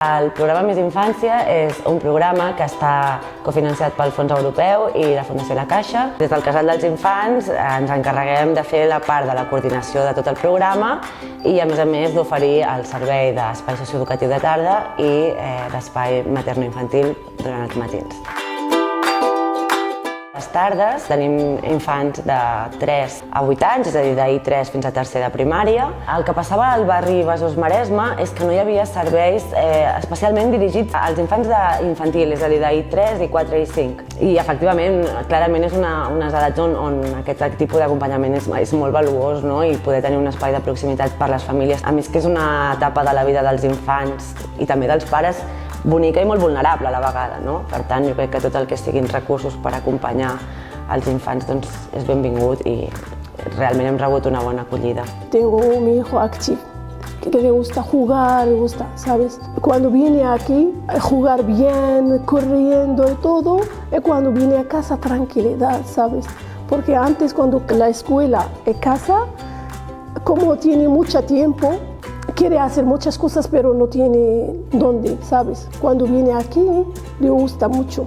El programa Més Infància és un programa que està cofinanciat pel Fons Europeu i la Fundació La Caixa. Des del Casal dels Infants ens encarreguem de fer la part de la coordinació de tot el programa i a més d'oferir el servei d'espai socioeducatiu de tarda i d'espai materno-infantil durant els matins. A les tardes tenim infants de 3 a 8 anys, és a dir, d'I3 fins a tercer de primària. El que passava al barri Besòs-Maresme és que no hi havia serveis especialment dirigits als infants d'infantil, és a dir, d'I3, I4 i I5. I efectivament, clarament és unes edats on aquest tipus d'acompanyament és molt valuós, no? I poder tenir un espai de proximitat per les famílies. A més que és una etapa de la vida dels infants i també dels pares bonica i molt vulnerable a la vegada, no? Per tant, jo crec que tot el que siguin recursos per acompanyar els infants doncs, és benvingut i realment hem rebut una bona acollida. Tengo mi hijo activo, que le gusta jugar, le gusta, ¿sabes? Cuando viene aquí, jugar bien, corriendo y todo, y cuando viene a casa, tranquilidad, ¿sabes? Porque antes, cuando la escuela y casa, como tiene mucho tiempo, quiere hacer muchas cosas, pero no tiene dónde, ¿sabes? Cuando viene aquí, le gusta mucho.